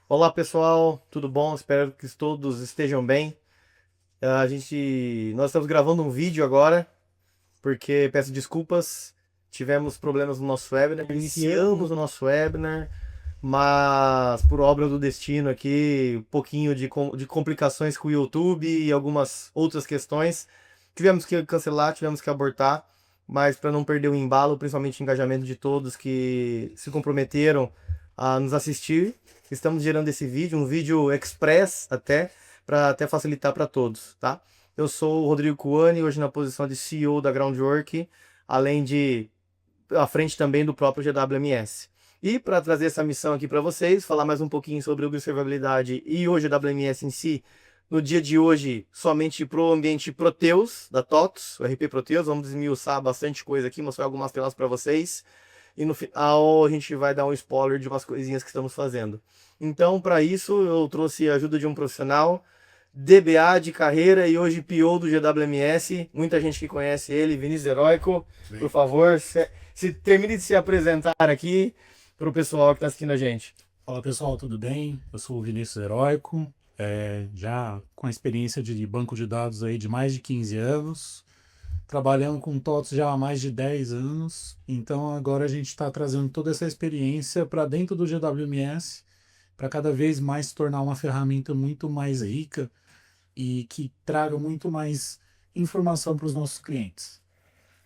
Olá pessoal, tudo bom? Espero que todos estejam bem. Nós estamos gravando um vídeo agora, porque peço desculpas, tivemos problemas no nosso webinar, iniciamos o nosso webinar, mas por obra do destino aqui, um pouquinho de complicações com o YouTube e algumas outras questões, tivemos que cancelar, tivemos que abortar, mas para não perder o embalo, principalmente o engajamento de todos que se comprometeram a nos assistir, estamos gerando esse vídeo, um vídeo express até, para até facilitar para todos, tá? Eu sou o Rodrigo Kuani, hoje na posição de CEO da Groundwork, além de à frente também do próprio GWMS. E para trazer essa missão aqui para vocês, falar mais um pouquinho sobre observabilidade e o GWMS em si, no dia de hoje, somente para o ambiente Proteus, da TOTOS, o RP Proteus, vamos desmiuçar bastante coisa aqui, mostrar algumas telas para vocês. E no final a gente vai dar um spoiler de umas coisinhas que estamos fazendo. Então, para isso, eu trouxe a ajuda de um profissional, DBA de carreira e hoje PO do GWMS. Muita gente que conhece ele, Vinícius Heróico. Por favor, termine de se apresentar aqui para o pessoal que está assistindo a gente. Fala pessoal, tudo bem? Eu sou o Vinícius Heróico, já com a experiência de banco de dados aí de mais de 15 anos, trabalhando com TOTS já há mais de 10 anos, então agora a gente está trazendo toda essa experiência para dentro do GWMS, para cada vez mais se tornar uma ferramenta muito mais rica e que traga muito mais informação para os nossos clientes.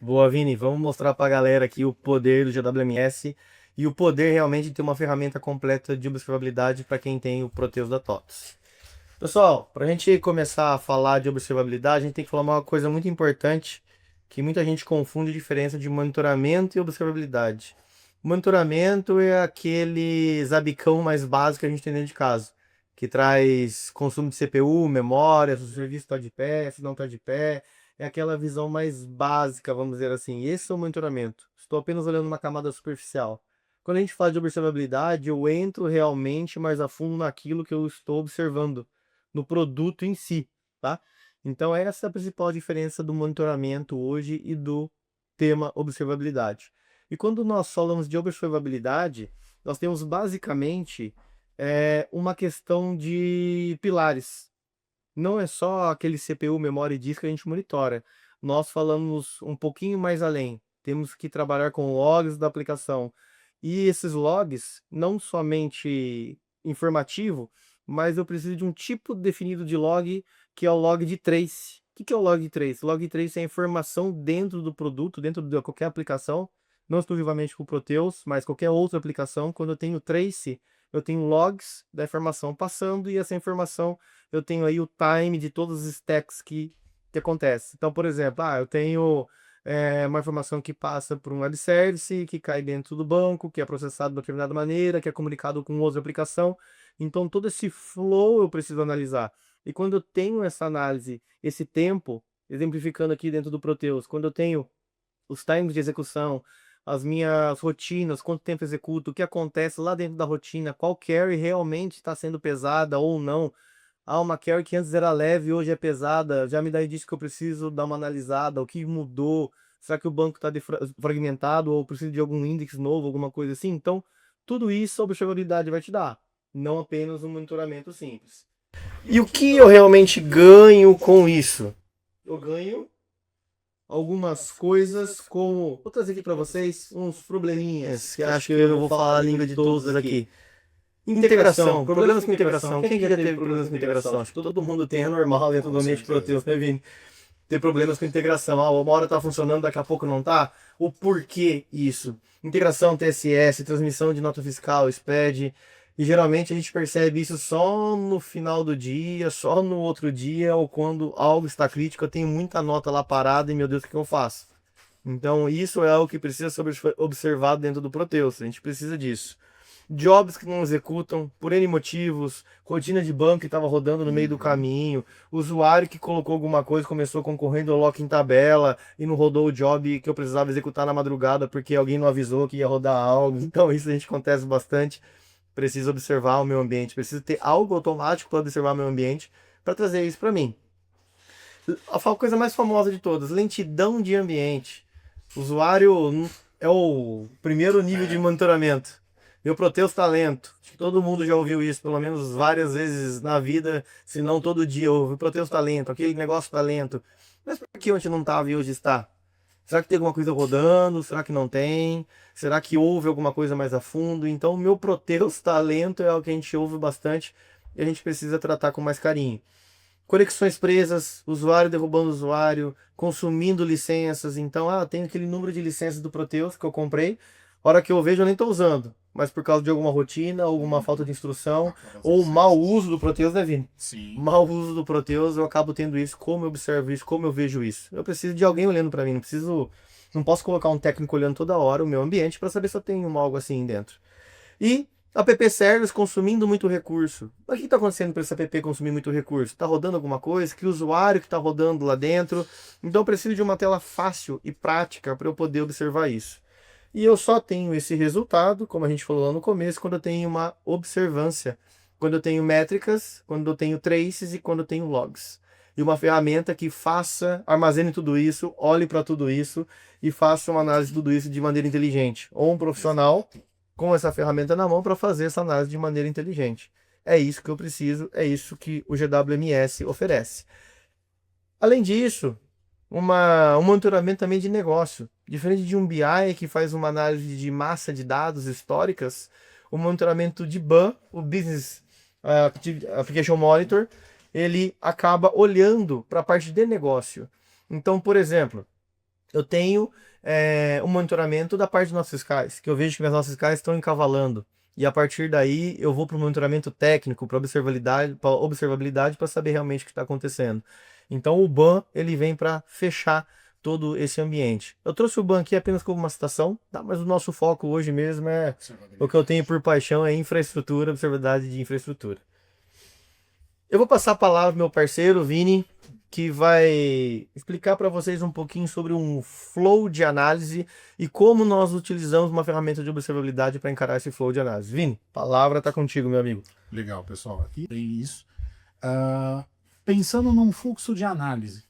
Boa, Vini. Vamos mostrar para a galera aqui o poder do GWMS e o poder realmente de ter uma ferramenta completa de observabilidade para quem tem o Proteus da TOTOS. Pessoal, para a gente começar a falar de observabilidade, a gente tem que falar uma coisa muito importante, que muita gente confunde a diferença de monitoramento e observabilidade. Monitoramento é aquele zabicão mais básico que a gente tem dentro de casa, que traz consumo de CPU, memória, se o serviço está de pé, se não está de pé. É aquela visão mais básica, vamos dizer assim. Esse é o monitoramento. Estou apenas olhando uma camada superficial. Quando a gente fala de observabilidade, eu entro realmente mais a fundo naquilo que eu estou observando, no produto em si, tá? Então essa é a principal diferença do monitoramento hoje e do tema observabilidade. E quando nós falamos de observabilidade, nós temos basicamente uma questão de pilares. Não é só aquele CPU, memória e disco que a gente monitora. Nós falamos um pouquinho mais além. Temos que trabalhar com logs da aplicação. E esses logs, não somente informativo, mas eu preciso de um tipo definido de log, que é o log de trace. O que é o log de trace? O log de trace é a informação dentro do produto, dentro de qualquer aplicação, não exclusivamente com o Proteus, mas qualquer outra aplicação. Quando eu tenho trace, eu tenho logs da informação passando e essa informação eu tenho aí o time de todos os stacks que acontece. Então, por exemplo, eu tenho uma informação que passa por um web service, que cai dentro do banco, que é processado de uma determinada maneira, que é comunicado com outra aplicação. Então, todo esse flow eu preciso analisar. E quando eu tenho essa análise, esse tempo, exemplificando aqui dentro do Proteus, quando eu tenho os times de execução, as minhas rotinas, quanto tempo executo, o que acontece lá dentro da rotina, qual carry realmente está sendo pesada ou não. Uma carry que antes era leve, hoje é pesada, já me dá indício que eu preciso dar uma analisada, o que mudou, será que o banco está fragmentado ou preciso de algum índice novo, alguma coisa assim? Então, tudo isso a observabilidade vai te dar, não apenas um monitoramento simples. E o que eu realmente ganho com isso? Eu ganho algumas coisas como, vou trazer aqui para vocês uns probleminhas, que acho que eu vou falar a língua de todos aqui. Integração, problemas com integração. Quem já teve problemas com integração? Acho que todo mundo tem, é normal dentro do ambiente Proteus, né, Vini? Ter problemas com integração. Uma hora tá funcionando, daqui a pouco não tá. O porquê isso? Integração TSS, transmissão de nota fiscal, SPED. E geralmente a gente percebe isso só no final do dia, só no outro dia, ou quando algo está crítico, eu tenho muita nota lá parada e meu Deus, o que eu faço? Então isso é algo que precisa ser observado dentro do Proteus. A gente precisa disso. Jobs que não executam por N motivos, rotina de banco que estava rodando no meio do caminho, usuário que colocou alguma coisa, começou concorrendo ao lock em tabela e não rodou o job que eu precisava executar na madrugada porque alguém não avisou que ia rodar algo. Então isso a gente acontece bastante. Preciso observar o meu ambiente, preciso ter algo automático para observar o meu ambiente para trazer isso para mim. A coisa mais famosa de todas, lentidão de ambiente. O usuário é o primeiro nível de monitoramento. Meu Proteus tá lento. Acho que todo mundo já ouviu isso, pelo menos várias vezes na vida, se não todo dia ouve. O Proteus tá lento, aquele negócio tá lento. Mas por que ontem não tava e hoje está? Será que tem alguma coisa rodando? Será que não tem? Será que houve alguma coisa mais a fundo? Então, o meu Proteus tá lento é algo que a gente ouve bastante e a gente precisa tratar com mais carinho. Conexões presas, usuário derrubando usuário, consumindo licenças. Então, tem aquele número de licenças do Proteus que eu comprei. A hora que eu vejo, eu nem estou usando. Mas por causa de alguma rotina, alguma falta de instrução, ou mau uso do Proteus, né, Vini? Sim. Mau uso do Proteus, eu acabo tendo isso. Como eu observo isso, como eu vejo isso. Eu preciso de alguém olhando para mim. Não posso colocar um técnico olhando toda hora o meu ambiente para saber se eu tenho algo assim dentro. E app Service consumindo muito recurso. O que está acontecendo para esse app consumir muito recurso? Está rodando alguma coisa? Que usuário que está rodando lá dentro? Então eu preciso de uma tela fácil e prática para eu poder observar isso. E eu só tenho esse resultado, como a gente falou lá no começo, quando eu tenho uma observância, quando eu tenho métricas, quando eu tenho traces e quando eu tenho logs. E uma ferramenta que armazene tudo isso, olhe para tudo isso e faça uma análise de tudo isso de maneira inteligente. Ou um profissional com essa ferramenta na mão para fazer essa análise de maneira inteligente. É isso que eu preciso, é isso que o GWMS oferece. Além disso, um monitoramento também de negócio. Diferente de um BI que faz uma análise de massa de dados históricas, o monitoramento de BAM, o Business Application Monitor, ele acaba olhando para a parte de negócio. Então, por exemplo, eu tenho um monitoramento da parte dos nossos fiscais, que eu vejo que minhas nossas fiscais estão encavalando. E a partir daí eu vou para o monitoramento técnico, para observabilidade, para saber realmente o que está acontecendo. Então o BAM ele vem para fechar todo esse ambiente. Eu trouxe o BAM aqui apenas como uma citação, tá? Mas o nosso foco hoje mesmo o que eu tenho por paixão é infraestrutura, observabilidade de infraestrutura. Eu vou passar a palavra ao meu parceiro, Vini, que vai explicar para vocês um pouquinho sobre um flow de análise e como nós utilizamos uma ferramenta de observabilidade para encarar esse flow de análise. Vini, a palavra está contigo, meu amigo. Legal, pessoal. Aqui tem isso. Pensando num fluxo de análise,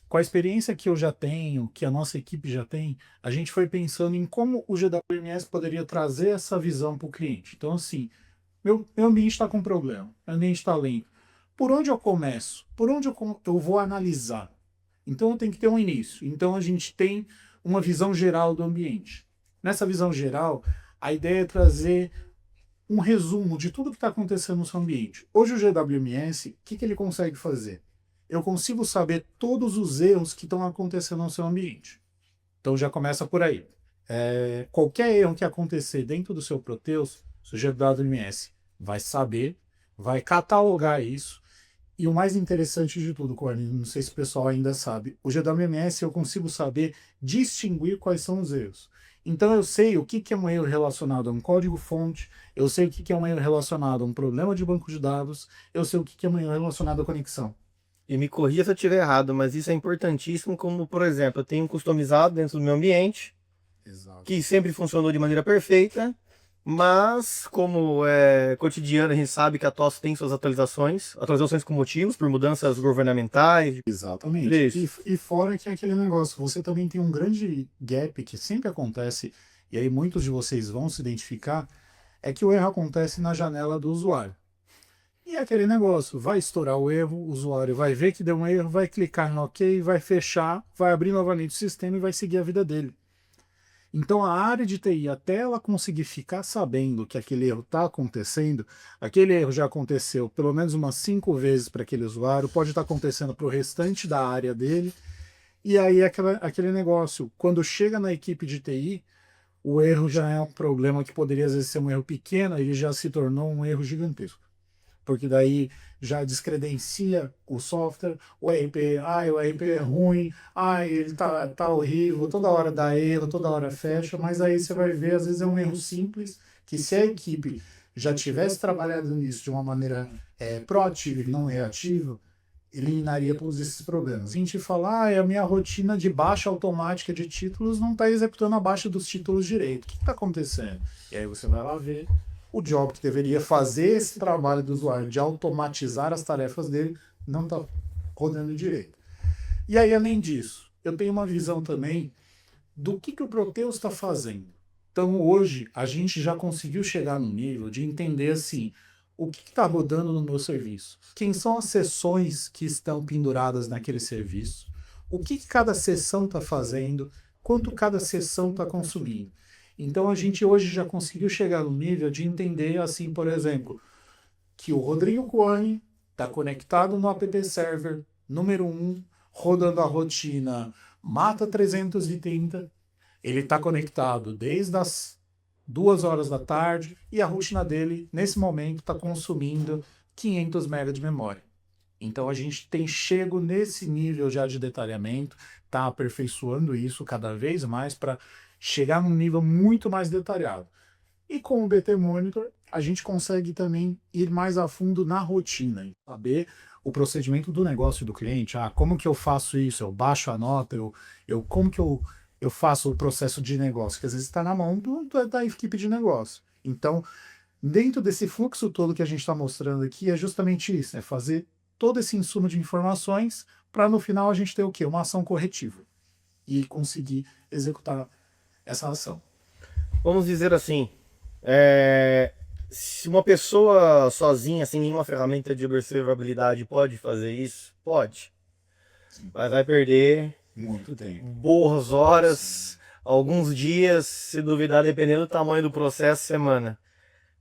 com a experiência que eu já tenho, que a nossa equipe já tem, a gente foi pensando em como o GWMS poderia trazer essa visão para o cliente. Então, assim, meu ambiente está com problema, meu ambiente está lento. Por onde eu começo? Por onde eu vou analisar? Então eu tenho que ter um início. Então a gente tem uma visão geral do ambiente. Nessa visão geral, a ideia é trazer um resumo de tudo que está acontecendo no seu ambiente. Hoje o GWMS, o que ele consegue fazer? Eu consigo saber todos os erros que estão acontecendo no seu ambiente. Então já começa por aí. Qualquer erro que acontecer dentro do seu Proteus, o GWMS vai saber, vai catalogar isso. E o mais interessante de tudo, Corny, não sei se o pessoal ainda sabe, o GWMS eu consigo saber distinguir quais são os erros. Então eu sei o que é um erro relacionado a um código-fonte, eu sei o que é um erro relacionado a um problema de banco de dados, eu sei o que é um erro relacionado à conexão. E me corrija se eu estiver errado, mas isso é importantíssimo, como, por exemplo, eu tenho um customizado dentro do meu ambiente, Exato. que sempre funcionou de maneira perfeita, mas como é cotidiano, a gente sabe que a TOS tem suas atualizações com motivos, por mudanças governamentais. Exatamente. E fora que é aquele negócio, você também tem um grande gap que sempre acontece, e aí muitos de vocês vão se identificar, é que o erro acontece na janela do usuário. E é aquele negócio, vai estourar o erro, o usuário vai ver que deu um erro, vai clicar no OK, vai fechar, vai abrir novamente o sistema e vai seguir a vida dele. Então a área de TI, até ela conseguir ficar sabendo que aquele erro está acontecendo, aquele erro já aconteceu pelo menos umas 5 vezes para aquele usuário, pode estar acontecendo para o restante da área dele, e aí aquele negócio, quando chega na equipe de TI, o erro já é um problema que poderia às vezes ser um erro pequeno, ele já se tornou um erro gigantesco. Porque daí já descredencia o software, o RP, o RP é ruim, ele tá horrível, toda hora dá erro, toda hora fecha, mas aí você vai ver, às vezes é um erro simples, que se a equipe já tivesse trabalhado nisso de uma maneira proativa e não reativa, eliminaria todos esses problemas. A gente fala, a minha rotina de baixa automática de títulos não está executando a baixa dos títulos direito. O que está acontecendo? E aí você vai lá ver. O job que deveria fazer esse trabalho do usuário de automatizar as tarefas dele não está rodando direito. E aí, além disso, eu tenho uma visão também do que o Proteus está fazendo. Então, hoje, a gente já conseguiu chegar no nível de entender assim, o que está rodando no meu serviço? Quem são as sessões que estão penduradas naquele serviço? O que cada sessão está fazendo? Quanto cada sessão está consumindo? Então, a gente hoje já conseguiu chegar no nível de entender, assim, por exemplo, que o Rodrigo Coane está conectado no app server número 1, rodando a rotina Mata 330. Ele está conectado desde as 2 horas da tarde e a rotina dele, nesse momento, está consumindo 500 MB de memória. Então a gente tem chego nesse nível já de detalhamento, está aperfeiçoando isso cada vez mais para chegar num nível muito mais detalhado. E com o BT Monitor, a gente consegue também ir mais a fundo na rotina, saber o procedimento do negócio do cliente. Como que eu faço isso? Eu baixo a nota, como que eu faço o processo de negócio? Que às vezes está na mão da equipe de negócio. Então, dentro desse fluxo todo que a gente está mostrando aqui, é justamente isso, é fazer todo esse insumo de informações para no final a gente ter o quê? Uma ação corretiva e conseguir executar essa ação. Vamos dizer assim, se uma pessoa sozinha, sem nenhuma ferramenta de observabilidade, pode fazer isso? Pode. Mas vai perder Muito tempo. boas horas, alguns dias, se duvidar, dependendo do tamanho do processo, semana,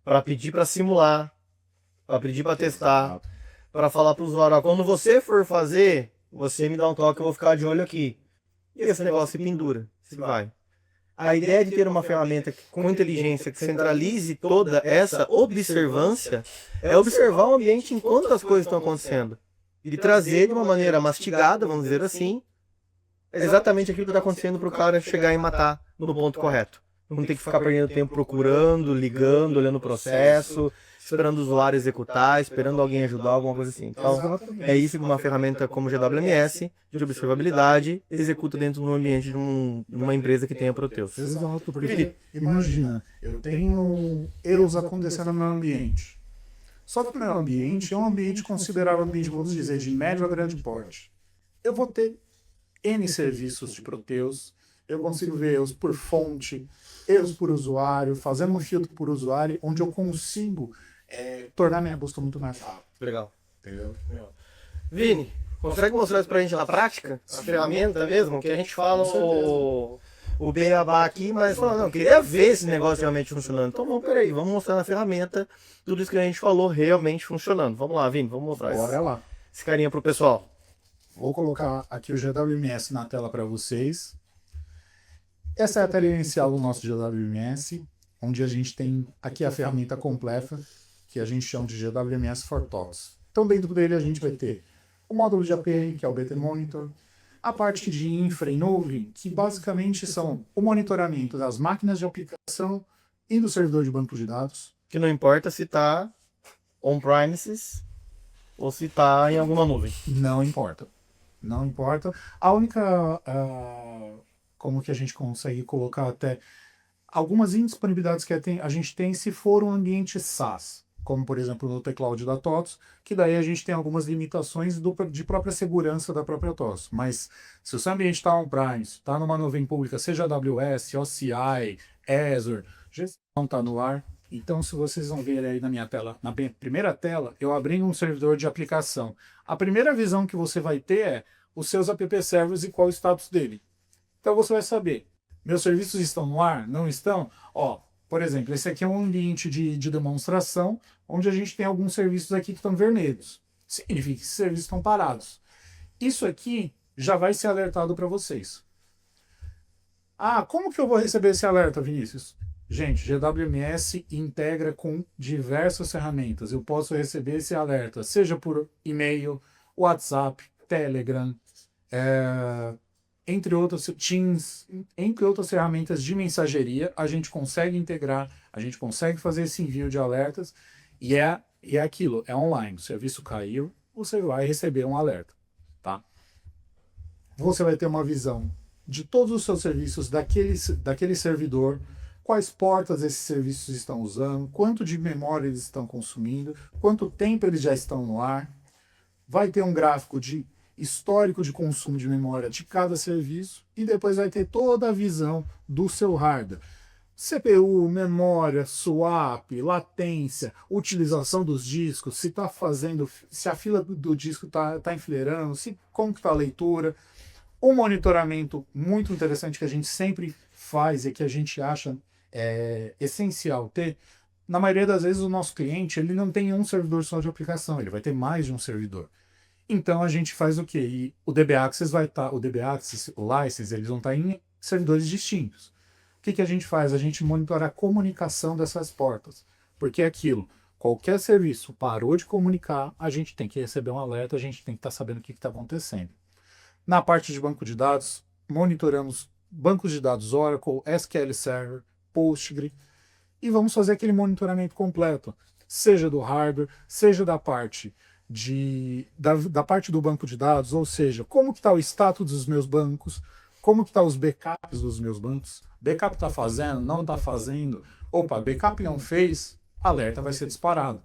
para pedir para simular, para pedir para testar, para falar para o usuário, ó, quando você for fazer, você me dá um toque, eu vou ficar de olho aqui. E esse negócio se pendura, se vai. A ideia de ter uma ferramenta com inteligência que centralize toda essa observância é observar o ambiente enquanto as coisas estão acontecendo. E trazer de uma maneira mastigada, vamos dizer assim, exatamente aquilo que está acontecendo para o cara chegar e matar no ponto correto. Não tem que ficar perdendo tempo procurando, ligando, olhando o processo, esperando o usuário executar, esperando alguém ajudar, alguma coisa assim. Então, é isso que uma ferramenta como GWMS, de observabilidade, executa dentro do ambiente de uma empresa que tenha Proteus. Exato, porque imagina, eu tenho erros acontecendo no meu ambiente. Só que o meu ambiente é um ambiente consideravelmente, vamos dizer, de médio a grande porte. Eu vou ter N serviços de Proteus, eu consigo ver erros por fonte, erros por usuário, fazendo um filtro por usuário, onde eu consigo tornar minha busca muito mais rápida. Legal. Entendeu? Vini, consegue mostrar isso pra gente na prática? A ferramenta mesmo? Que a gente fala o beabá aqui, mas falando, não, queria ver esse negócio realmente funcionando. Então vamos, peraí, vamos mostrar na ferramenta tudo isso que a gente falou realmente funcionando. Vamos lá, Vini, vamos mostrar isso. Bora lá. Esse carinha pro pessoal. Vou colocar aqui o GWMS na tela para vocês. Essa é a tela inicial do nosso GWMS, onde a gente tem aqui a ferramenta completa, que a gente chama de GWMS for TOTS. Então dentro dele a gente vai ter o módulo de API, que é o BT Monitor, a parte de infra e nuvem, que basicamente são o monitoramento das máquinas de aplicação e do servidor de banco de dados. Que não importa se está on-premises ou se está em alguma nuvem. Não importa. Não importa. A única... como que a gente consegue colocar até algumas indisponibilidades que a gente tem se for um ambiente SaaS, como por exemplo no tCloud da TOTS, que daí a gente tem algumas limitações de própria segurança da própria TOTS. Mas se o seu ambiente está on-prime, está numa nuvem pública, seja AWS, OCI, Azure, não está no ar. Então, se vocês vão ver aí na minha tela, na primeira tela, eu abri um servidor de aplicação. A primeira visão que você vai ter é os seus app servers e qual o status dele. Então você vai saber, meus serviços estão no ar? Não estão? Por exemplo, esse aqui é um ambiente de demonstração, onde a gente tem alguns serviços aqui que estão vermelhos. Significa que esses serviços estão parados. Isso aqui já vai ser alertado para vocês. Como que eu vou receber esse alerta, Vinícius? Gente, GWMS integra com diversas ferramentas. Eu posso receber esse alerta, seja por e-mail, WhatsApp, Telegram, entre outras, Teams, entre outras ferramentas de mensageria, a gente consegue integrar, a gente consegue fazer esse envio de alertas e é aquilo, é online. O serviço caiu, você vai receber um alerta, tá? Você vai ter uma visão de todos os seus serviços daquele servidor, quais portas esses serviços estão usando, quanto de memória eles estão consumindo, quanto tempo eles já estão no ar. Vai ter um gráfico de histórico de consumo de memória de cada serviço e depois vai ter toda a visão do seu hardware. CPU, memória, swap, latência, utilização dos discos, se está fazendo, se a fila do disco está enfileirando, como que está a leitura. Um monitoramento muito interessante que a gente sempre faz e que a gente acha essencial ter. Na maioria das vezes o nosso cliente ele não tem um servidor só de aplicação, ele vai ter mais de um servidor. Então a gente faz o quê? E o DB Access vai estar, o DB Access, o License, eles vão estar em servidores distintos. O que a gente faz? A gente monitora a comunicação dessas portas. Porque é aquilo, qualquer serviço parou de comunicar, a gente tem que receber um alerta, a gente tem que estar sabendo o que está acontecendo. Na parte de banco de dados, monitoramos bancos de dados Oracle, SQL Server, Postgre, e vamos fazer aquele monitoramento completo, seja do hardware, seja da parte da parte do banco de dados, ou seja, como que está o status dos meus bancos, como que está os backups dos meus bancos, backup está fazendo, não está fazendo, opa, backup não fez, alerta vai ser disparado.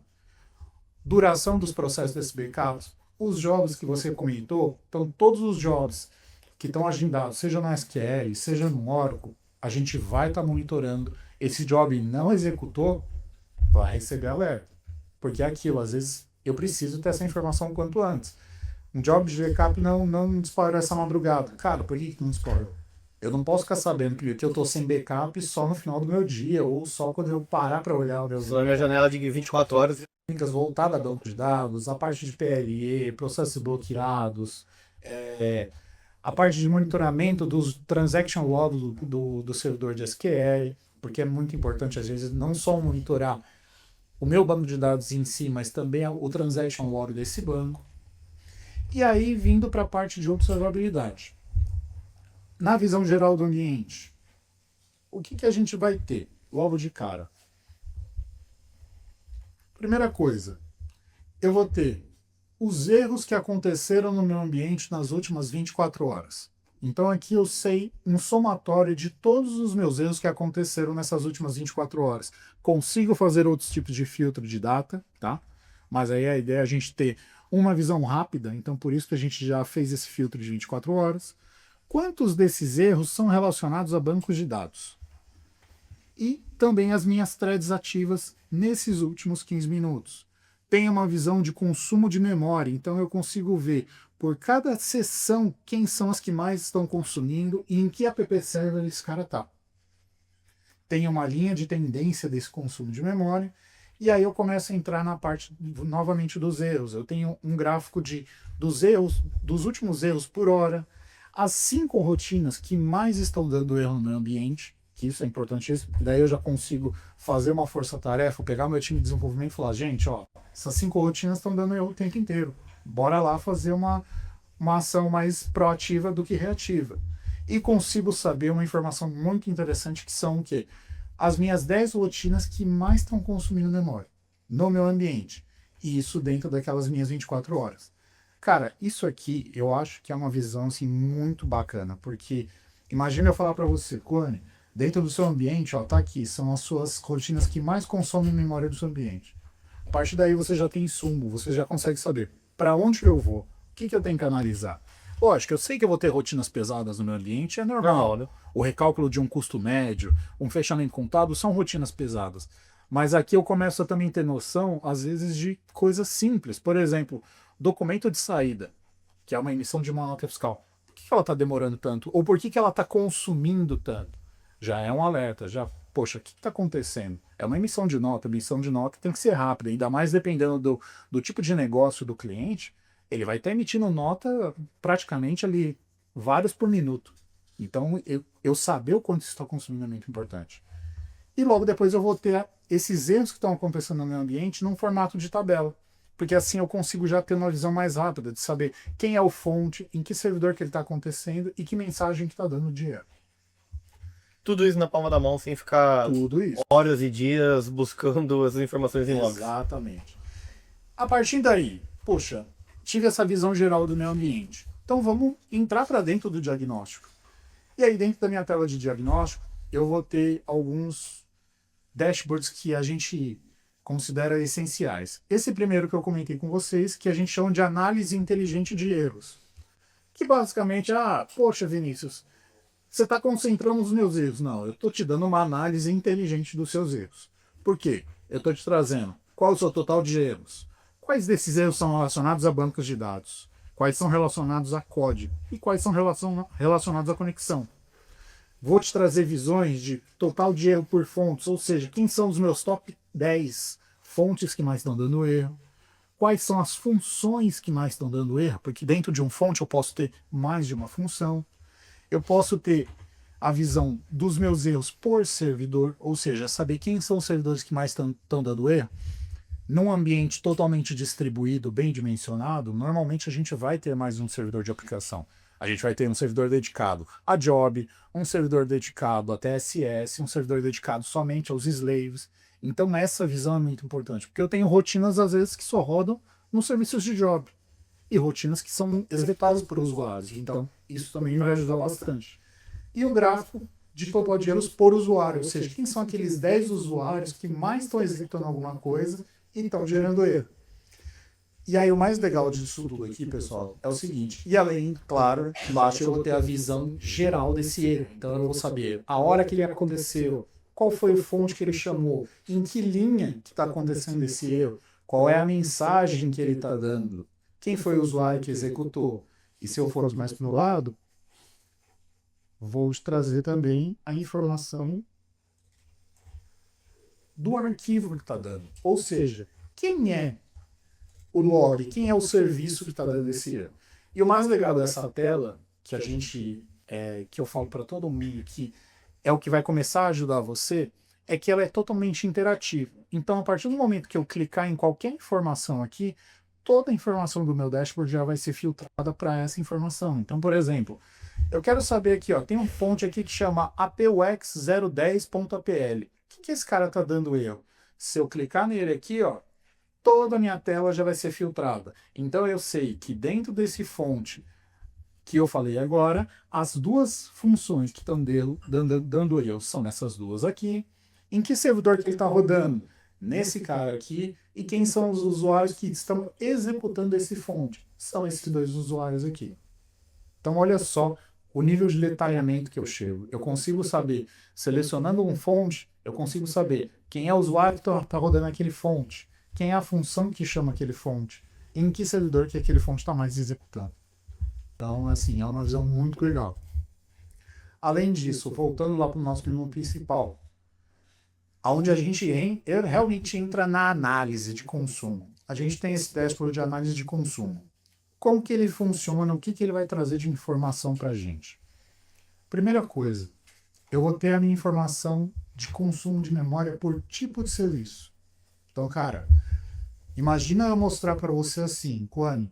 Duração dos processos desses backups, os jobs que você comentou, então todos os jobs que estão agendados, seja no SQL, seja no Oracle, a gente vai estar monitorando. Esse job não executou, vai receber alerta. Porque é aquilo, às vezes eu preciso ter essa informação o quanto antes. Um job de backup não disparou essa madrugada. Cara, por que não disparou? Eu não posso ficar sabendo que eu estou sem backup só no final do meu dia, ou só quando eu parar para olhar o meu... Só na minha janela de 24 horas. Técnicas voltadas a banco de dados, a parte de PLE, processos bloqueados, a parte de monitoramento dos transaction logs do servidor de SQL, porque é muito importante, às vezes, não só monitorar o meu banco de dados em si, mas também o transaction log desse banco. E aí, vindo para a parte de observabilidade. Na visão geral do ambiente, o que a gente vai ter logo de cara? Primeira coisa, eu vou ter os erros que aconteceram no meu ambiente nas últimas 24 horas. Então aqui eu sei um somatório de todos os meus erros que aconteceram nessas últimas 24 horas. Consigo fazer outros tipos de filtro de data, tá? Mas aí a ideia é a gente ter uma visão rápida, então por isso que a gente já fez esse filtro de 24 horas. Quantos desses erros são relacionados a bancos de dados? E também as minhas threads ativas nesses últimos 15 minutos. Tem uma visão de consumo de memória, então eu consigo ver por cada sessão quem são as que mais estão consumindo e em que app server esse cara está. Tem uma linha de tendência desse consumo de memória e aí eu começo a entrar na parte novamente dos erros. Eu tenho um gráfico dos erros, dos últimos erros por hora, as 5 rotinas que mais estão dando erro no meu ambiente, que isso é importantíssimo, daí eu já consigo fazer uma força-tarefa, pegar meu time de desenvolvimento e falar, gente, ó, essas 5 rotinas estão dando erro o tempo inteiro. Bora lá fazer uma ação mais proativa do que reativa. E consigo saber uma informação muito interessante que são o quê? As minhas 10 rotinas que mais estão consumindo memória no meu ambiente. E isso dentro daquelas minhas 24 horas. Cara, isso aqui eu acho que é uma visão assim, muito bacana, porque imagina eu falar para você, Cone, dentro do seu ambiente, ó, tá aqui, são as suas rotinas que mais consomem memória do seu ambiente. A partir daí você já tem insumo, você já consegue saber para onde eu vou, o que eu tenho que analisar. Lógico, eu sei que eu vou ter rotinas pesadas no meu ambiente, é normal, né? O recálculo de um custo médio, um fechamento contábil são rotinas pesadas. Mas aqui eu começo a também ter noção, às vezes, de coisas simples. Por exemplo, documento de saída, que é uma emissão de uma nota fiscal. Por que ela está demorando tanto? Ou por que ela está consumindo tanto? Já é um alerta, já, poxa, o que está acontecendo? É uma emissão de nota tem que ser rápida, ainda mais dependendo do tipo de negócio do cliente, ele vai estar emitindo nota praticamente ali, várias por minuto. Então, eu saber o quanto isso está consumindo é muito importante. E logo depois eu vou ter esses erros que estão acontecendo no meu ambiente num formato de tabela. Porque assim eu consigo já ter uma visão mais rápida de saber quem é o fonte, em que servidor que ele está acontecendo e que mensagem que está dando de erro. Tudo isso na palma da mão, sem ficar horas e dias buscando essas informações em logs. Exatamente. A partir daí, poxa, tive essa visão geral do meu ambiente. Então vamos entrar para dentro do diagnóstico. E aí dentro da minha tela de diagnóstico, eu vou ter alguns dashboards que a gente considera essenciais. Esse primeiro que eu comentei com vocês, que a gente chama de análise inteligente de erros. Que basicamente, poxa Vinícius, você está concentrando os meus erros. Não, eu estou te dando uma análise inteligente dos seus erros. Por quê? Eu estou te trazendo qual é o seu total de erros. Quais desses erros são relacionados a bancos de dados? Quais são relacionados a código? E quais são relacionados à conexão? Vou te trazer visões de total de erro por fontes, ou seja, quem são os meus top 10 fontes que mais estão dando erro, quais são as funções que mais estão dando erro, porque dentro de um fonte eu posso ter mais de uma função, eu posso ter a visão dos meus erros por servidor, ou seja, saber quem são os servidores que mais estão dando erro. Num ambiente totalmente distribuído, bem dimensionado, normalmente a gente vai ter mais um servidor de aplicação. A gente vai ter um servidor dedicado a job, um servidor dedicado a TSS, um servidor dedicado somente aos slaves. Então essa visão é muito importante, porque eu tenho rotinas às vezes que só rodam nos serviços de job e rotinas que são executadas por usuários. Então isso também vai ajudar bastante. E o gráfico de total de erros por usuário, ou seja, quem são aqueles 10 usuários que mais estão executando alguma coisa e estão gerando erro. E aí o mais legal disso tudo aqui, pessoal, é o seguinte, e além, claro, embaixo eu vou ter a visão geral desse erro. Então eu vou saber a hora que ele aconteceu, qual foi o fonte que ele chamou, em que linha que está acontecendo esse erro, qual é a mensagem que ele está dando, quem foi o usuário que executou. E se eu for mais para o lado, vou te trazer também a informação do arquivo que está dando. Ou seja, quem é o log, quem é o serviço que está dando esse erro. E o mais legal dessa tela, que que eu falo para todo mundo que é o que vai começar a ajudar você, é que ela é totalmente interativa. Então, a partir do momento que eu clicar em qualquer informação aqui, toda a informação do meu dashboard já vai ser filtrada para essa informação. Então, por exemplo, eu quero saber aqui, ó, tem um fonte aqui que chama apux010.apl. O que esse cara está dando erro? Se eu clicar nele aqui, ó, toda a minha tela já vai ser filtrada. Então eu sei que dentro desse fonte que eu falei agora, as duas funções que estão dando erro são nessas duas aqui. Em que servidor que ele está rodando? Nesse cara aqui. E quem são os usuários que estão executando esse fonte? São esses dois usuários aqui. Então olha só o nível de detalhamento que eu chego. Eu consigo saber, selecionando um fonte, eu consigo saber quem é o usuário que está rodando aquele fonte. Quem é a função que chama aquele fonte? Em que servidor que aquele fonte está mais executando? Então, assim, é uma visão muito legal. Além disso, voltando lá para o nosso menu principal, onde a gente realmente entra na análise de consumo. A gente tem esse dashboard de análise de consumo. Como que ele funciona? O que ele vai trazer de informação para a gente? Primeira coisa, eu vou ter a minha informação de consumo de memória por tipo de serviço. Então, cara, imagina eu mostrar para você assim, Kwame,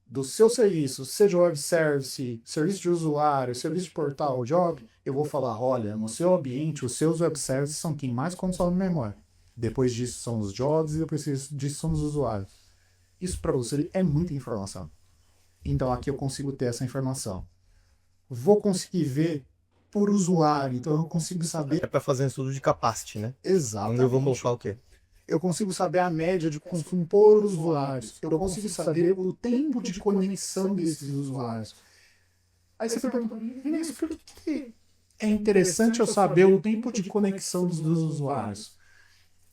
do seu serviço, seja web service, serviço de usuário, serviço de portal, job, eu vou falar, olha, no seu ambiente, os seus web services são quem mais consome memória. Depois disso são os jobs e depois disso são os usuários. Isso para você é muita informação. Então aqui eu consigo ter essa informação. Vou conseguir ver por usuário, então eu consigo saber... É para fazer um estudo de capacity, né? Exatamente. Onde eu vou colocar o quê? Eu consigo saber a média de consumo por usuários. Eu consigo saber o tempo de conexão desses usuários. Aí você pergunta, Vinícius, por que é interessante eu saber o tempo de conexão dos usuários?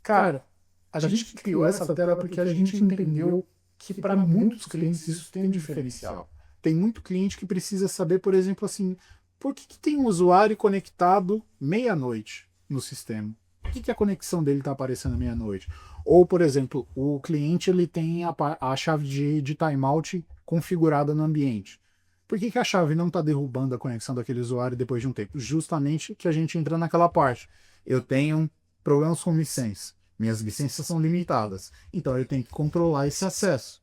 Cara, a gente criou essa tela porque a gente entendeu que para muitos clientes isso tem um diferencial. Tem muito cliente que precisa saber, por exemplo, assim, por que tem um usuário conectado meia-noite no sistema? Por que a conexão dele está aparecendo meia-noite? Ou, por exemplo, o cliente ele tem a chave de timeout configurada no ambiente. Por que a chave não está derrubando a conexão daquele usuário depois de um tempo? Justamente que a gente entra naquela parte. Eu tenho problemas com licença. Minhas licenças são limitadas. Então eu tenho que controlar esse acesso.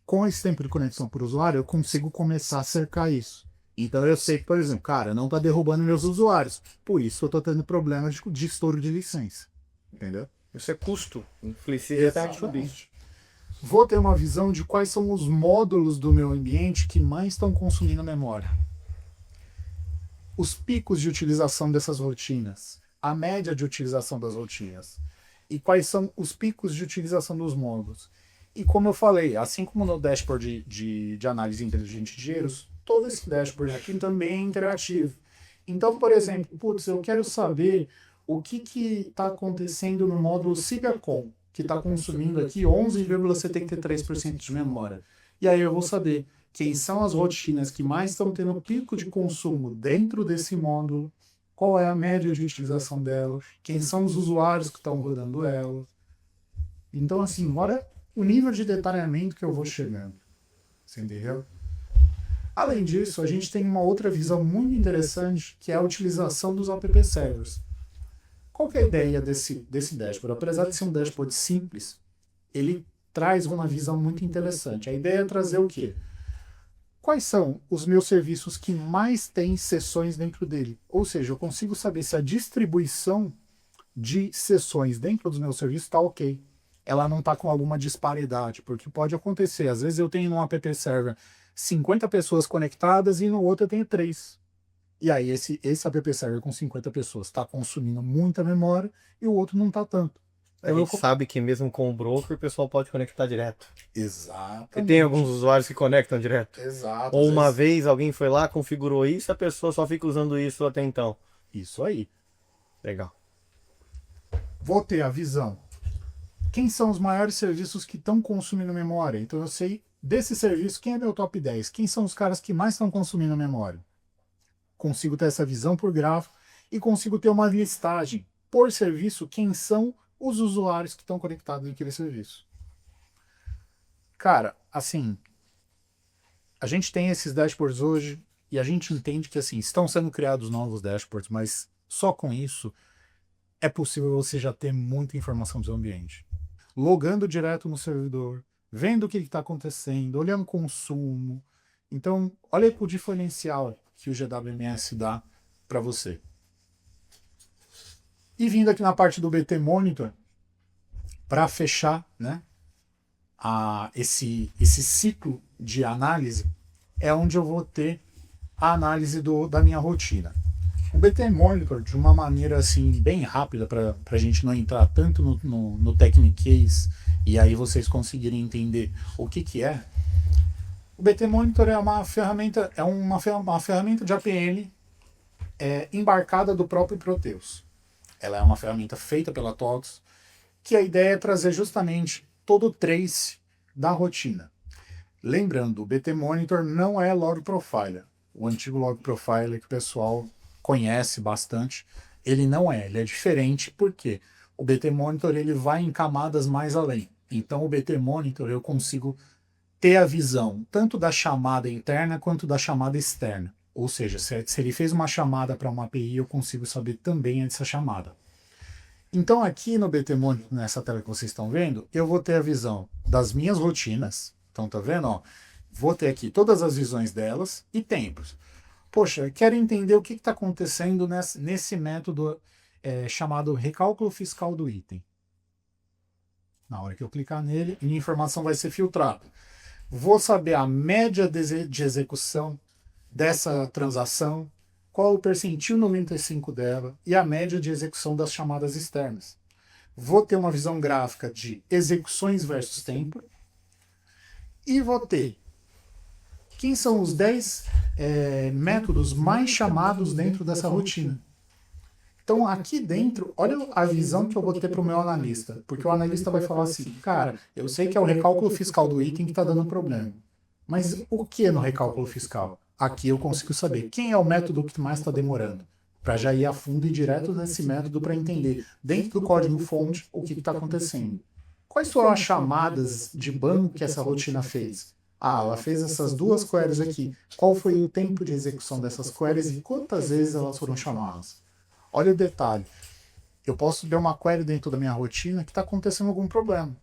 Com esse tempo de conexão por usuário, eu consigo começar a cercar isso. Então eu sei que, por exemplo, cara, não está derrubando meus usuários. Por isso eu estou tendo problemas de estouro de licença. Entendeu? Isso é custo. Implicitamente tudo isso. Vou ter uma visão de quais são os módulos do meu ambiente que mais estão consumindo memória. Os picos de utilização dessas rotinas. A média de utilização das rotinas. E quais são os picos de utilização dos módulos. E como eu falei, assim como no dashboard de análise inteligente de erros, todo esse dashboard aqui também é interativo. Então, por exemplo, putz, eu quero saber o que está acontecendo no módulo Cibacom, que está consumindo aqui 11,73% de memória. E aí eu vou saber quem são as rotinas que mais estão tendo pico de consumo dentro desse módulo, qual é a média de utilização dela, quem são os usuários que estão rodando ela. Então, assim, olha o nível de detalhamento que eu vou chegando. Você entendeu? Além disso, a gente tem uma outra visão muito interessante, que é a utilização dos app servers. Qual que é a ideia desse dashboard? Apesar de ser um dashboard simples, ele traz uma visão muito interessante. A ideia é trazer o quê? Quais são os meus serviços que mais têm sessões dentro dele? Ou seja, eu consigo saber se a distribuição de sessões dentro dos meus serviços está ok. Ela não está com alguma disparidade, porque pode acontecer. Às vezes eu tenho no app server 50 pessoas conectadas e no outro eu tenho 3. E aí esse app server com 50 pessoas está consumindo muita memória e o outro não está tanto. A gente sabe que mesmo com o broker o pessoal pode conectar direto. Exato. E tem alguns usuários que conectam direto. Exato. Ou uma vez alguém foi lá, configurou isso, a pessoa só fica usando isso até então. Isso aí. Legal. Vou ter a visão. Quem são os maiores serviços que estão consumindo memória? Então eu sei desse serviço quem é meu top 10. Quem são os caras que mais estão consumindo memória? Consigo ter essa visão por gráfico e consigo ter uma listagem por serviço, quem são os usuários que estão conectados naquele serviço. Cara, assim, a gente tem esses dashboards hoje e a gente entende que assim, estão sendo criados novos dashboards, mas só com isso é possível você já ter muita informação do seu ambiente. Logando direto no servidor, vendo o que está acontecendo, olhando consumo. Então, olha aí o diferencial que o GWMS dá para você. E vindo aqui na parte do BT Monitor, para fechar, né, esse ciclo de análise, é onde eu vou ter a análise da minha rotina. O BT Monitor, de uma maneira assim bem rápida, para a gente não entrar tanto no Technic e aí vocês conseguirem entender o que é. O BT Monitor é uma ferramenta, uma ferramenta de APN embarcada do próprio Proteus. Ela é uma ferramenta feita pela TOTOS, que a ideia é trazer justamente todo o trace da rotina. Lembrando, o BT Monitor não é Log Profiler. O antigo Log Profiler que o pessoal conhece bastante, ele não é, ele é diferente porque o BT Monitor ele vai em camadas mais além. Então o BT Monitor eu consigo ter a visão tanto da chamada interna quanto da chamada externa. Ou seja, se ele fez uma chamada para uma API, eu consigo saber também dessa chamada. Então aqui no BT Monitor, nessa tela que vocês estão vendo, eu vou ter a visão das minhas rotinas. Então tá vendo? Ó, vou ter aqui todas as visões delas e tempos. Poxa, eu quero entender o que está acontecendo nesse método chamado recálculo fiscal do item. Na hora que eu clicar nele, minha informação vai ser filtrada. Vou saber a média de execução dessa transação, qual o percentil 95 dela e a média de execução das chamadas externas. Vou ter uma visão gráfica de execuções versus tempo e vou ter quem são os 10 métodos mais chamados dentro dessa rotina. Então aqui dentro, olha a visão que eu vou ter para o meu analista, porque o analista vai falar assim, cara, eu sei que é o recálculo fiscal do item que está dando problema, mas o que no recálculo fiscal? Aqui eu consigo saber quem é o método que mais está demorando, para já ir a fundo e direto nesse método para entender, dentro do código-fonte, o que está acontecendo. Quais foram as chamadas de banco que essa rotina fez? Ah, ela fez essas duas queries aqui. Qual foi o tempo de execução dessas queries e quantas vezes elas foram chamadas? Olha o detalhe. Eu posso ver uma query dentro da minha rotina que está acontecendo algum problema.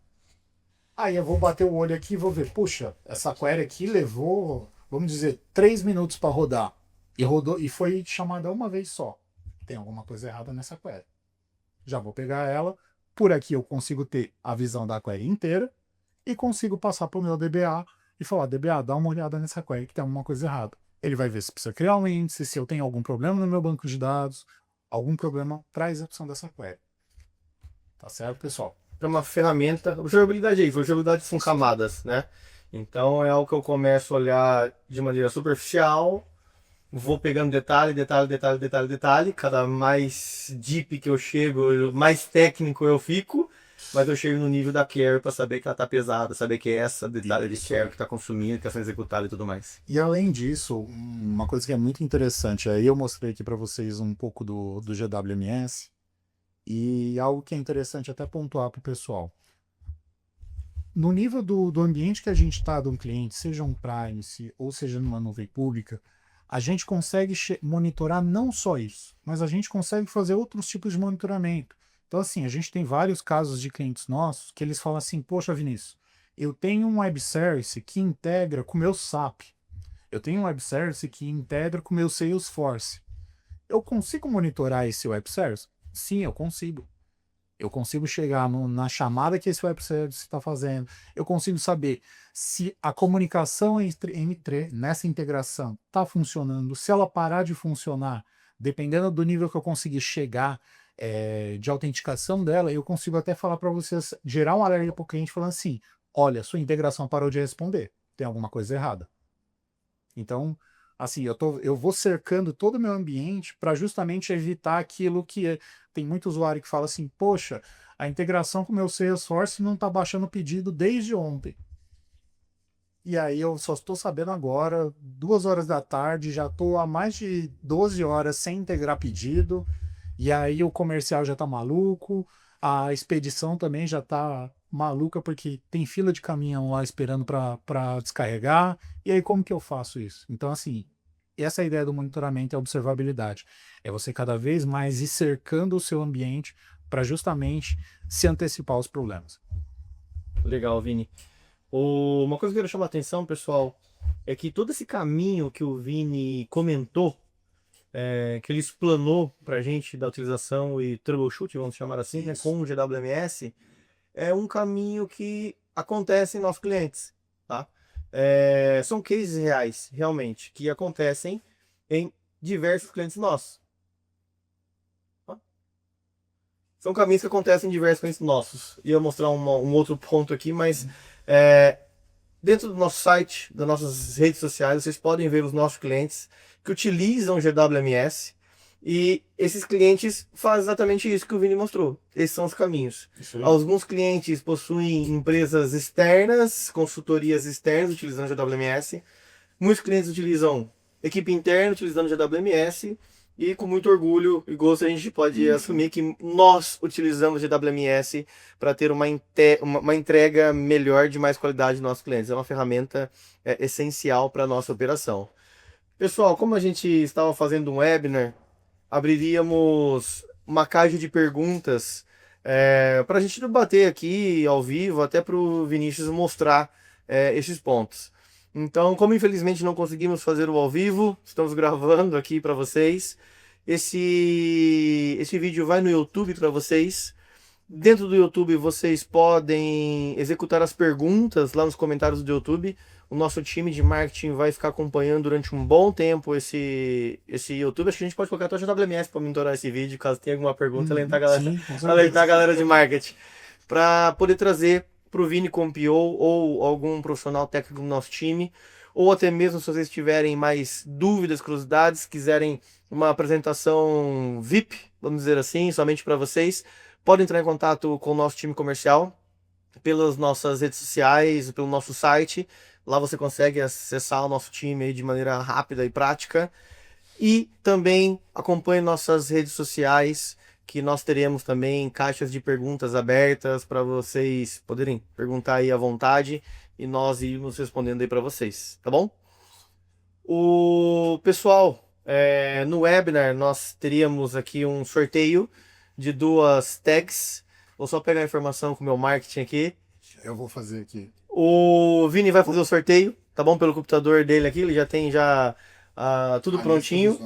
Aí eu vou bater o olho aqui e vou ver, puxa, essa query aqui levou, vamos dizer, 3 minutos para rodar. E rodou e foi chamada uma vez só. Tem alguma coisa errada nessa query. Já vou pegar ela. Por aqui eu consigo ter a visão da query inteira e consigo passar para o meu DBA e falar, DBA, dá uma olhada nessa query que tem alguma coisa errada. Ele vai ver se precisa criar um índice, se eu tenho algum problema no meu banco de dados, algum problema para a execução dessa query. Tá certo, pessoal? É uma ferramenta, observabilidade aí, observabilidade são camadas, né? Então é algo que eu começo a olhar de maneira superficial, vou pegando detalhe, detalhe, detalhe, detalhe, detalhe. Cada mais deep que eu chego, mais técnico eu fico. Mas eu chego no nível da care para saber que ela tá pesada, saber que é essa detalhe de care que tá consumindo, que tá sendo executada e tudo mais. E além disso, uma coisa que é muito interessante, aí eu mostrei aqui para vocês um pouco do GWMS e algo que é interessante até pontuar para o pessoal. No nível do ambiente que a gente está de um cliente, seja um Privacy ou seja numa nuvem pública, a gente consegue monitorar não só isso, mas a gente consegue fazer outros tipos de monitoramento. Então, assim, a gente tem vários casos de clientes nossos que eles falam assim: poxa, Vinícius, eu tenho um web service que integra com o meu SAP, eu tenho um web service que integra com o meu Salesforce. Eu consigo monitorar esse web service? Sim, eu consigo. Eu consigo chegar na chamada que esse web service está fazendo. Eu consigo saber se a comunicação nessa integração está funcionando. Se ela parar de funcionar, dependendo do nível que eu conseguir chegar de autenticação dela, eu consigo até falar para vocês, gerar um alerta para o cliente falando assim: olha, sua integração parou de responder. Tem alguma coisa errada. Então, assim, eu vou cercando todo o meu ambiente para justamente evitar aquilo tem muito usuário que fala assim: poxa, a integração com o meu Salesforce não está baixando o pedido desde ontem. E aí eu só estou sabendo agora, 2 horas da tarde, já estou há mais de 12 horas sem integrar pedido, e aí o comercial já está maluco, a expedição também já está maluca porque tem fila de caminhão lá esperando para descarregar, e aí como que eu faço isso? Então, assim, essa é a ideia do monitoramento e a observabilidade. É você cada vez mais ir cercando o seu ambiente para justamente se antecipar aos problemas. Legal, Vini. Uma coisa que eu quero chamar a atenção, pessoal, é que todo esse caminho que o Vini comentou, que ele explanou para a gente da utilização e troubleshoot, vamos chamar assim, né, com o GWMS, é um caminho que acontece em nossos clientes, tá? São cases reais, realmente, que acontecem em diversos clientes nossos. Tá? São caminhos que acontecem em diversos clientes nossos. Ia mostrar um outro ponto aqui, mas dentro do nosso site, das nossas redes sociais, vocês podem ver os nossos clientes que utilizam o GWMS e esses clientes fazem exatamente isso que o Vini mostrou. Esses são os caminhos. Alguns clientes possuem empresas externas, consultorias externas utilizando o GWMS. Muitos clientes utilizam equipe interna utilizando o GWMS. E com muito orgulho e gosto a gente pode assumir que nós utilizamos o GWMS para ter uma entrega melhor de mais qualidade dos nossos clientes. É uma ferramenta essencial para a nossa operação. Pessoal, como a gente estava fazendo um webinar, abriríamos uma caixa de perguntas para a gente debater aqui ao vivo, até para o Vinícius mostrar esses pontos. Então, como infelizmente não conseguimos fazer o ao vivo, estamos gravando aqui para vocês. Esse vídeo vai no YouTube para vocês. Dentro do YouTube vocês podem executar as perguntas lá nos comentários do YouTube. O nosso time de marketing vai ficar acompanhando durante um bom tempo esse YouTube. Acho que a gente pode colocar até o JWMS para monitorar esse vídeo, caso tenha alguma pergunta, alertar a galera de marketing. Para poder trazer para o Vini como PO ou algum profissional técnico do nosso time. Ou até mesmo se vocês tiverem mais dúvidas, curiosidades, quiserem uma apresentação VIP, vamos dizer assim, somente para vocês, podem entrar em contato com o nosso time comercial pelas nossas redes sociais, pelo nosso site. Lá você consegue acessar o nosso time de maneira rápida e prática. E também acompanhe nossas redes sociais, que nós teremos também caixas de perguntas abertas para vocês poderem perguntar aí à vontade e nós irmos respondendo aí para vocês, tá bom? O pessoal, no webinar nós teríamos aqui um sorteio de 2 tags. Vou só pegar a informação com o meu marketing aqui. Eu vou fazer aqui. O Vini vai fazer o sorteio, tá bom? Pelo computador dele aqui, ele já tem tudo prontinho.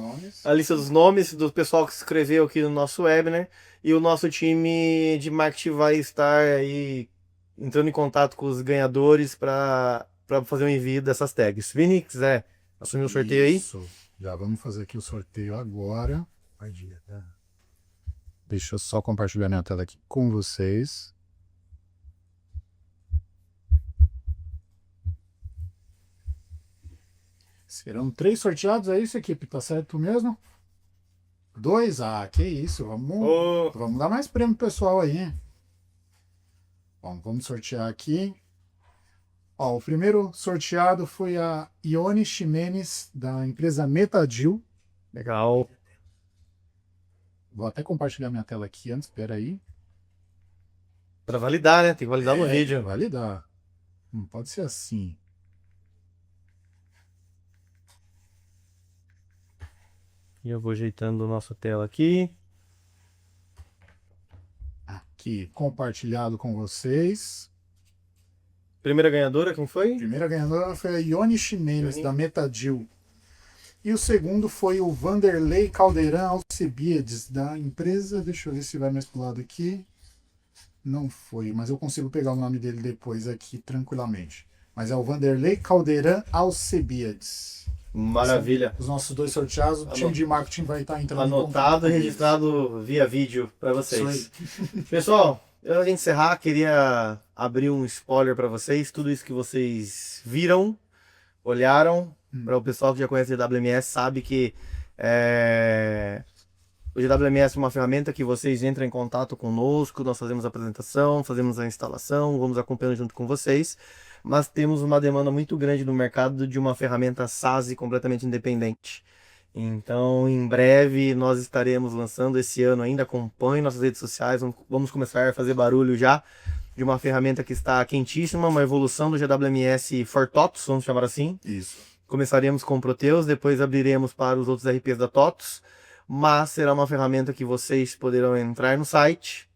A lista dos nomes do pessoal que se inscreveu aqui no nosso webinar. E o nosso time de marketing vai estar aí entrando em contato com os ganhadores para fazer o envio dessas tags. Vini, quiser assumir o sorteio aí? Isso. Já vamos fazer aqui o sorteio agora. Deixa eu só compartilhar minha tela aqui com vocês. Serão 3 sorteados, é isso, equipe? Tá certo mesmo? 2? Ah, que isso. Vamos dar mais prêmio pro pessoal aí, hein? Bom, vamos sortear aqui. Ó, o primeiro sorteado foi a Ione Ximenes, da empresa Metadil. Legal. Vou até compartilhar minha tela aqui antes, espera aí. Pra validar, né? Tem que validar no vídeo. Validar. Não pode ser assim. E eu vou ajeitando a nossa tela aqui. Aqui, compartilhado com vocês. Primeira ganhadora, quem foi? A primeira ganhadora foi a Ione Ximenes, da Metadil. E o segundo foi o Vanderlei Caldeirão Alcebiades, da empresa. Deixa eu ver se vai mais pro lado aqui. Não foi, mas eu consigo pegar o nome dele depois aqui tranquilamente. Mas é o Vanderlei Caldeirão Alcebiades. Maravilha. Os nossos 2 sorteados, o time de marketing vai estar entrando Anotado e registrado via vídeo para vocês. Pessoal, antes de encerrar, queria abrir um spoiler para vocês. Tudo isso que vocês viram, olharam, para o pessoal que já conhece o GWMS sabe que o GWMS é uma ferramenta que vocês entram em contato conosco, nós fazemos a apresentação, fazemos a instalação, vamos acompanhando junto com vocês, mas temos uma demanda muito grande no mercado de uma ferramenta SaaS completamente independente. Então, em breve, nós estaremos lançando esse ano ainda, acompanhe nossas redes sociais, vamos começar a fazer barulho já, de uma ferramenta que está quentíssima, uma evolução do GWMS for TOTOS, vamos chamar assim. Isso. Começaremos com o Proteus, depois abriremos para os outros RPs da TOTOS, mas será uma ferramenta que vocês poderão entrar no site,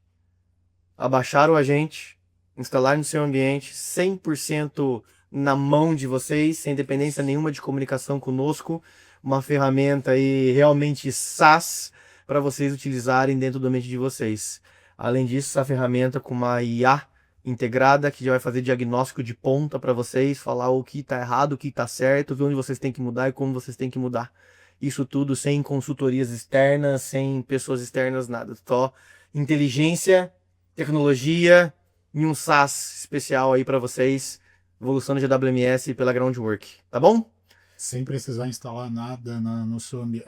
abaixar o agente, instalar no seu ambiente, 100% na mão de vocês, sem dependência nenhuma de comunicação conosco, uma ferramenta aí realmente SaaS para vocês utilizarem dentro do ambiente de vocês. Além disso, essa ferramenta com uma IA integrada, que já vai fazer diagnóstico de ponta para vocês, falar o que está errado, o que está certo, ver onde vocês têm que mudar e como vocês têm que mudar. Isso tudo sem consultorias externas, sem pessoas externas, nada. Só inteligência, tecnologia e um SaaS especial aí para vocês, evolução do GWMS pela Groundwork, tá bom? Sem precisar instalar nada no seu ambiente.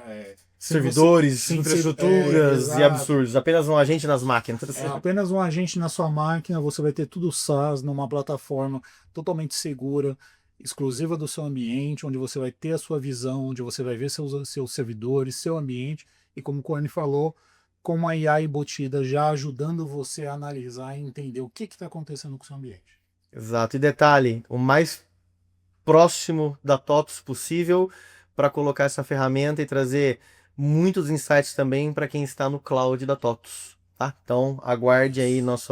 Servidores, infraestruturas e absurdos. Apenas um agente nas máquinas. Apenas um agente na sua máquina, você vai ter tudo SaaS numa plataforma totalmente segura, exclusiva do seu ambiente, onde você vai ter a sua visão, onde você vai ver seus servidores, seu ambiente, e como o Corne falou, com uma IA embutida já ajudando você a analisar e entender o que está acontecendo com o seu ambiente. Exato. E detalhe, o mais próximo da TOTOS possível para colocar essa ferramenta e trazer muitos insights também para quem está no cloud da TOTOS, tá? Então aguarde aí nas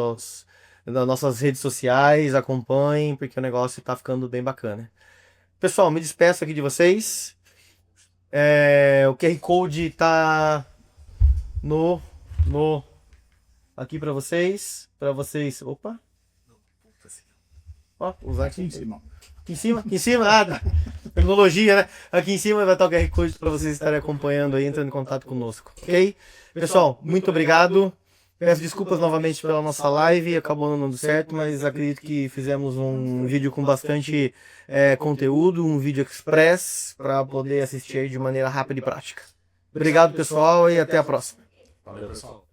nossas redes sociais, acompanhem, porque o negócio está ficando bem bacana. Pessoal, me despeço aqui de vocês. O QR Code está aqui para vocês. Opa! Ó, usar Aqui em cima. Aqui em cima, tecnologia, né? Aqui em cima vai estar o QR Code para vocês estarem acompanhando aí, entrando em contato conosco, ok? Pessoal, muito obrigado. Peço desculpas novamente pela nossa live, acabou não dando certo, mas acredito que fizemos um vídeo com bastante conteúdo, um vídeo express para poder assistir aí de maneira rápida e prática. Obrigado, pessoal, e até a próxima. Valeu, pessoal.